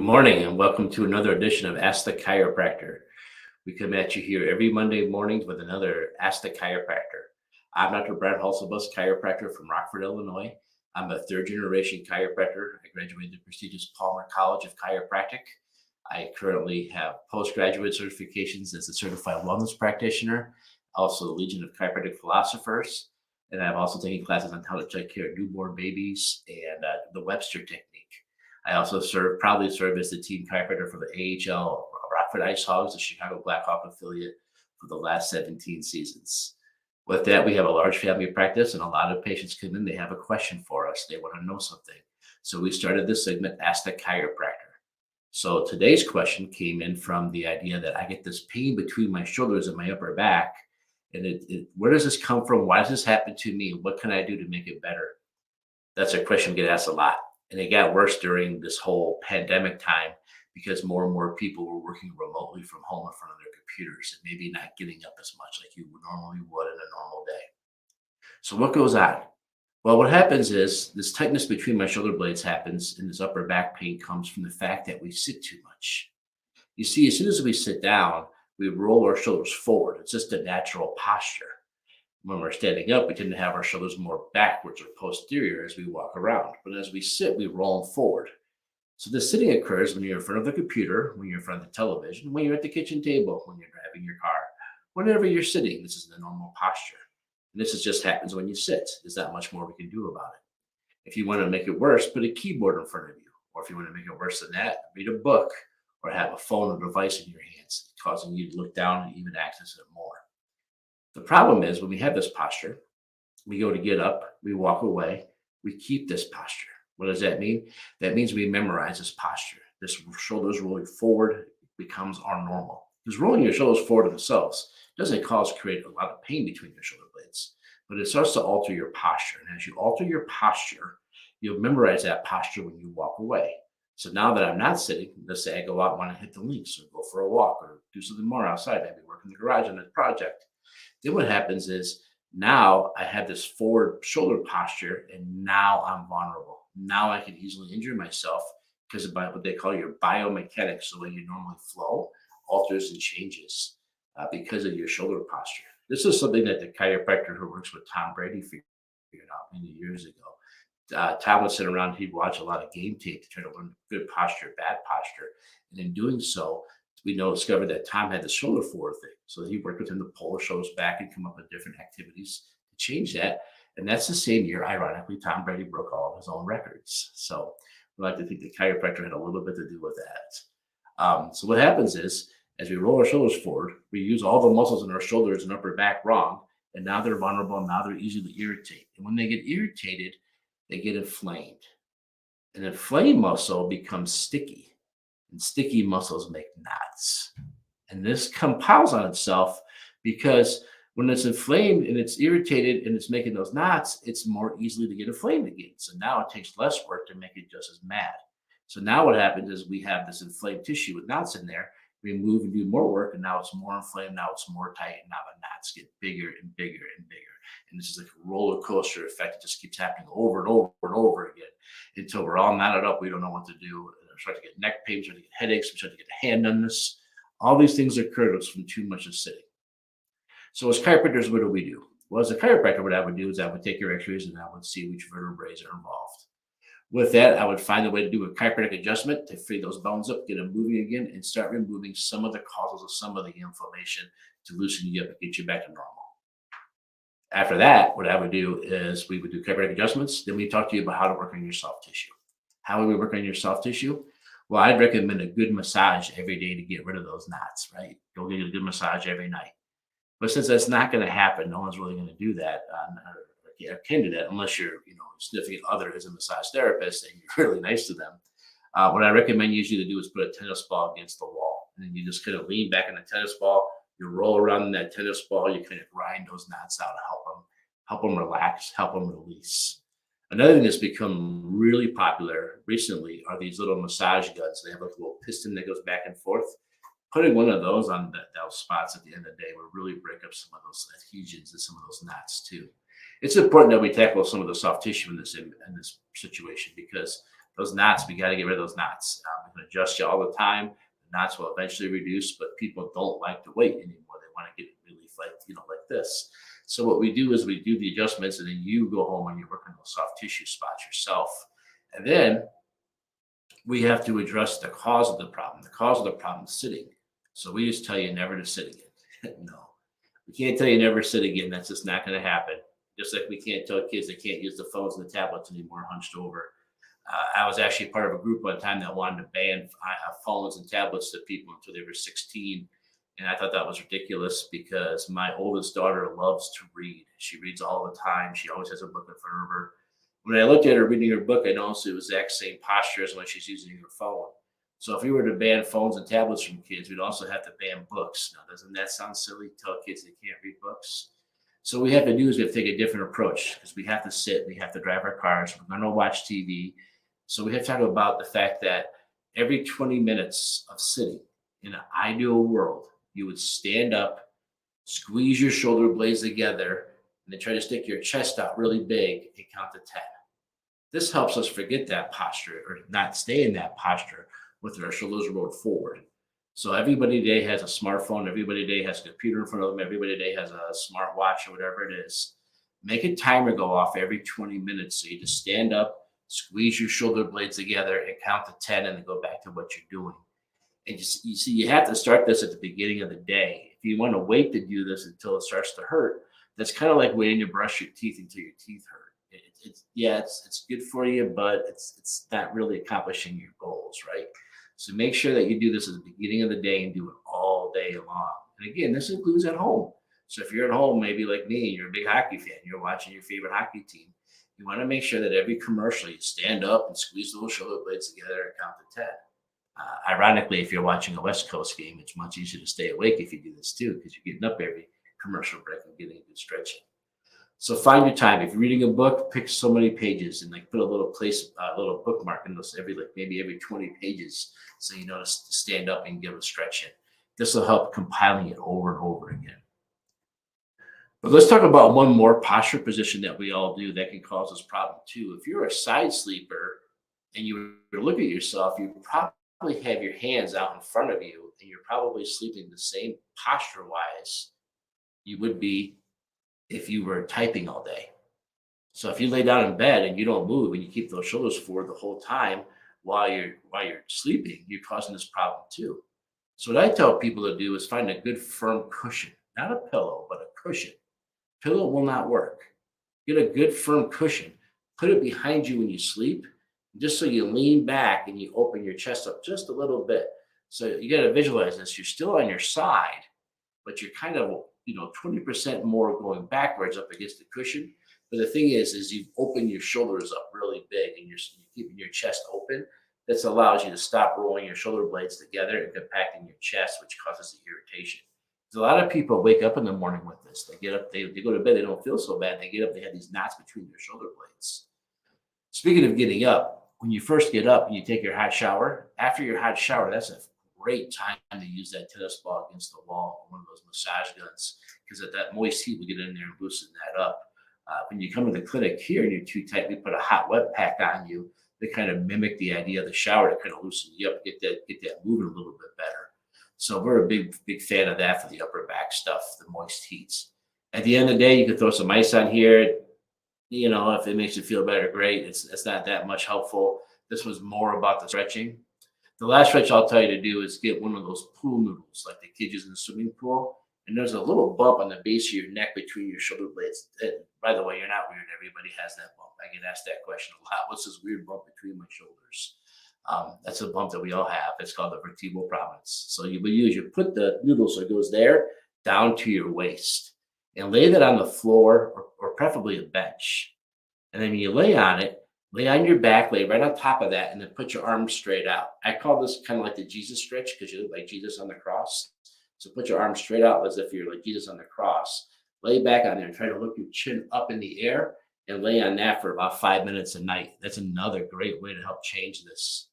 morning and welcome to another edition of Ask the Chiropractor. We come at you here every Monday mornings with another Ask the Chiropractor. I'm Dr. Brad Hulsebus, chiropractor from Rockford, Illinois. I'm a third generation chiropractor. I graduated the prestigious Palmer College of Chiropractic. I currently have postgraduate certifications as a certified wellness practitioner, also the Legion of Chiropractic Philosophers, and I've also taken classes on how to take care of newborn babies and the Webster technique. I also proudly serve as the team chiropractor for the AHL Rockford Ice Hogs, the Chicago Blackhawk affiliate, for the last 17 seasons. With that, we have a large family practice, and a lot of patients come in. They have a question for us. They want to know something. So we started this segment, Ask the Chiropractor. So today's question came in from the idea that I get this pain between my shoulders and my upper back. And where does this come from? Why does this happen to me? What can I do to make it better? That's a question we get asked a lot. And it got worse during this whole pandemic time because more and more people were working remotely from home in front of their computers and maybe not getting up as much like you normally would in a normal day. So what goes on? Well, what happens is this tightness between my shoulder blades happens, and this upper back pain comes from the fact that we sit too much. You see, as soon as we sit down, we roll our shoulders forward. It's just a natural posture. When we're standing up, we tend to have our shoulders more backwards or posterior as we walk around. But as we sit, we roll them forward. So this sitting occurs when you're in front of the computer, when you're in front of the television, when you're at the kitchen table, when you're driving your car, whenever you're sitting. This is the normal posture. And this just happens when you sit. There's not much more we can do about it. If you want to make it worse, put a keyboard in front of you. Or if you want to make it worse than that, read a book or have a phone or device in your hands, causing you to look down and even access it more. The problem is when we have this posture, we go to get up, we walk away, we keep this posture. What does that mean? That means we memorize this posture. This shoulders rolling forward becomes our normal. Because rolling your shoulders forward themselves doesn't create a lot of pain between your shoulder blades, but it starts to alter your posture. And as you alter your posture, you'll memorize that posture when you walk away. So now that I'm not sitting, let's say I go out and want to hit the links or go for a walk or do something more outside, maybe work in the garage on a project. Then what happens is now I have this forward shoulder posture and now I'm vulnerable. Now I can easily injure myself because of what they call your biomechanics, the way you normally flow, alters and changes because of your shoulder posture. This is something that the chiropractor who works with Tom Brady figured out many years ago. Tom would sit around, he'd watch a lot of game tape to try to learn good posture, bad posture. And in doing so, we discovered that Tom had the shoulder forward thing. So he worked with him to pull his shoulders back and come up with different activities to change that. And that's the same year, ironically, Tom Brady broke all of his own records. So we like to think the chiropractor had a little bit to do with that. So what happens is, as we roll our shoulders forward, we use all the muscles in our shoulders and upper back wrong. And now they're vulnerable. And now they're easy to irritate. And when they get irritated, they get inflamed. An inflamed muscle becomes sticky. And sticky muscles make knots. And this compounds on itself because when it's inflamed and it's irritated and it's making those knots, it's more easily to get inflamed again. So now it takes less work to make it just as mad. So now what happens is we have this inflamed tissue with knots in there. We move and do more work, and now it's more inflamed. Now it's more tight, and now the knots get bigger and bigger and bigger. And this is like a roller coaster effect. It just keeps happening over and over and over again until we're all knotted up. We don't know what to do. We start to get neck pain, we start to get headaches, we start to get hand numbness. All these things occur from too much of sitting. So as chiropractors, what do? Well, as a chiropractor, what I would do is I would take your x-rays and I would see which vertebrae are involved. With that, I would find a way to do a chiropractic adjustment to free those bones up, get them moving again, and start removing some of the causes of some of the inflammation to loosen you up and get you back to normal. After that, what I would do is we would do chiropractic adjustments. Then we talk to you about how to work on your soft tissue. How would we work on your soft tissue? Well, I'd recommend a good massage every day to get rid of those knots, right? Go get a good massage every night. But since that's not going to happen, no one's really going to do that or can do that unless your significant other is a massage therapist and you're really nice to them. What I recommend usually to do is put a tennis ball against the wall. And then you just kind of lean back in the tennis ball. You roll around in that tennis ball. You kind of grind those knots out to help them relax, help them release. Another thing that's become really popular recently are these little massage guns. They have like a little piston that goes back and forth. Putting one of those on those spots at the end of the day will really break up some of those adhesions and some of those knots too. It's important that we tackle some of the soft tissue in this situation because Those knots, we got to get rid of those knots. We can adjust you all the time. The knots will eventually reduce, but people don't like to wait anymore. They want to get relief like this. So what we do is we do the adjustments, and then you go home and you work on those soft tissue spots yourself. And then we have to address the cause of the problem. The cause of the problem is sitting. So we just tell you never to sit again. No, we can't tell you never sit again. That's just not going to happen. Just like we can't tell kids they can't use the phones and the tablets anymore hunched over. I was actually part of a group one time that wanted to ban phones and tablets to people until they were 16. And I thought that was ridiculous because my oldest daughter loves to read. She reads all the time. She always has a book in front of her. When I looked at her reading her book, I noticed it was the exact same posture as when she's using her phone. So if we were to ban phones and tablets from kids, we'd also have to ban books. Now, doesn't that sound silly? Tell kids they can't read books. So what we have to do is we have to take a different approach because we have to sit, we have to drive our cars, we're going to watch TV. So we have to talk about the fact that every 20 minutes of sitting in an ideal world, you would stand up, squeeze your shoulder blades together, and then try to stick your chest out really big and count to 10. This helps us forget that posture or not stay in that posture with our shoulders rolled forward. So everybody today has a smartphone. Everybody today has a computer in front of them. Everybody today has a smart watch or whatever it is. Make a timer go off every 20 minutes. So you just stand up, squeeze your shoulder blades together and count to 10 and then go back to what you're doing. And you see, you have to start this at the beginning of the day. If you want to wait to do this until it starts to hurt, that's kind of like waiting to brush your teeth until your teeth hurt. It's good for you, but it's not really accomplishing your goals, right? So make sure that you do this at the beginning of the day and do it all day long. And again, this includes at home. So if you're at home, maybe like me, and you're a big hockey fan, you're watching your favorite hockey team, you want to make sure that every commercial you stand up and squeeze those shoulder blades together and count to 10. Ironically, if you're watching a West Coast game, it's much easier to stay awake if you do this too, because you're getting up every commercial break and getting a good stretching. So find your time. If you're reading a book, pick so many pages and like put a little a little bookmark in those maybe every 20 pages, so you know to stand up and give a stretch in. This will help compiling it over and over again. But let's talk about one more posture position that we all do that can cause us problem too. If you're a side sleeper and you look at yourself, you probably have your hands out in front of you and you're probably sleeping the same posture wise you would be if you were typing all day. So if you lay down in bed and you don't move and you keep those shoulders forward the whole time while you're sleeping, you're causing this problem too. So what I tell people to do is find a good firm cushion, not a pillow, but a cushion. Pillow will not work. Get a good firm cushion. Put it behind you when you sleep, just so you lean back and you open your chest up just a little bit. So you got to visualize this. You're still on your side, but you're kind of 20% more going backwards up against the cushion. But the thing is you open your shoulders up really big and you're keeping your chest open. This allows you to stop rolling your shoulder blades together and compacting your chest, which causes the irritation. A lot of people wake up in the morning with this. They get up, they go to bed, they don't feel so bad. They get up, they have these knots between their shoulder blades. Speaking of getting up, when you first get up and you take your hot shower, after your hot shower, that's a great time to use that tennis ball against the wall, one of those massage guns, because that moist heat will get in there and loosen that up. When you come to the clinic here and you're too tight, we put a hot wet pack on you to kind of mimic the idea of the shower to kind of loosen you up, get that moving a little bit better. So we're a big fan of that for the upper back stuff, the moist heats. At the end of the day, you can throw some ice on here. If it makes you feel better, great. It's not that much helpful. This was more about the stretching. The last stretch I'll tell you to do is get one of those pool noodles, like the kids use in the swimming pool. And there's a little bump on the base of your neck between your shoulder blades. By the way, you're not weird. Everybody has that bump. I get asked that question a lot. What's this weird bump between my shoulders? That's a bump that we all have. It's called the vertebral prominence. So you put the noodle so it goes there down to your waist and lay that on the floor or preferably a bench. And then when you lay on it, lay on your back, lay right on top of that, and then put your arms straight out. I call this kind of like the Jesus stretch because you look like Jesus on the cross. So put your arms straight out as if you're like Jesus on the cross. Lay back on there and try to lift your chin up in the air and lay on that for about 5 minutes a night. That's another great way to help change this.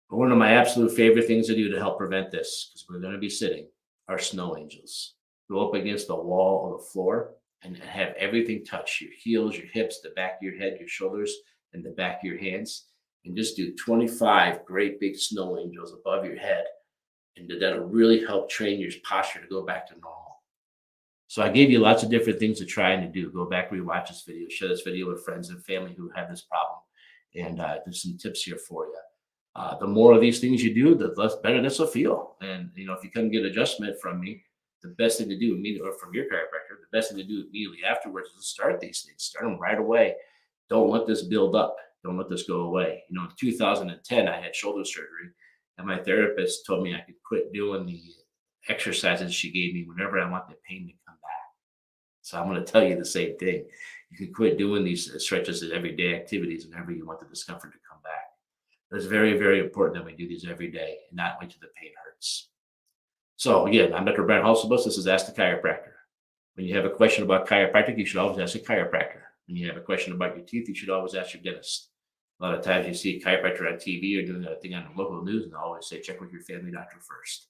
But one of my absolute favorite things to do to help prevent this, because we're going to be sitting, are snow angels. Go up against the wall or the floor and have everything touch your heels, your hips, the back of your head, your shoulders, and the back of your hands. and just do 25 great big snow angels above your head. And that'll really help train your posture to go back to normal. So I gave you lots of different things to try and to do. Go back, rewatch this video, share this video with friends and family who have this problem. And there's some tips here for you. The more of these things you do, the less better this will feel. And if you come get adjustment from me, the best thing to do immediately, or from your chiropractor, the best thing to do immediately afterwards is to start these things. Start them right away. Don't let this build up. Don't let this go away. In 2010, I had shoulder surgery, and my therapist told me I could quit doing the exercises she gave me whenever I want the pain to come back. So I'm going to tell you the same thing. You can quit doing these stretches as everyday activities whenever you want the discomfort to come back. It's very, very important that we do these every day and not wait till the pain hurts. So again, I'm Dr. Brent Halsabus. This is Ask the Chiropractor. When you have a question about chiropractic, you should always ask a chiropractor. When you have a question about your teeth, you should always ask your dentist. A lot of times you see a chiropractor on TV or doing a thing on the local news, and they always say, check with your family doctor first.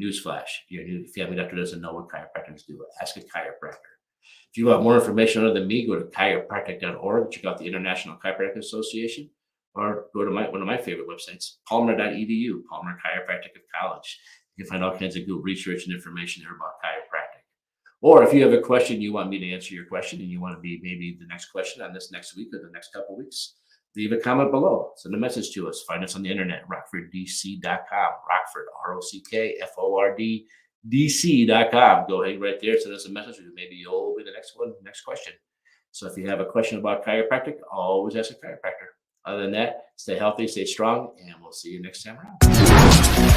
Newsflash, your new family doctor doesn't know what chiropractors do. Ask a chiropractor. If you want more information other than me, go to chiropractic.org, check out the International Chiropractic Association, or go to one of my favorite websites, palmer.edu, Palmer Chiropractic of College. You can find all kinds of good research and information there about chiropractic. Or if you have a question, you want me to answer your question, and you want to be maybe the next question on this next week or the next couple of weeks, leave a comment below. Send a message to us. Find us on the internet, rockforddc.com, Rockford, ROCKFORD, DC.com. Go ahead right there. Send us a message. Maybe you'll be the next question. So if you have a question about chiropractic, always ask a chiropractor. Other than that, stay healthy, stay strong, and we'll see you next time around.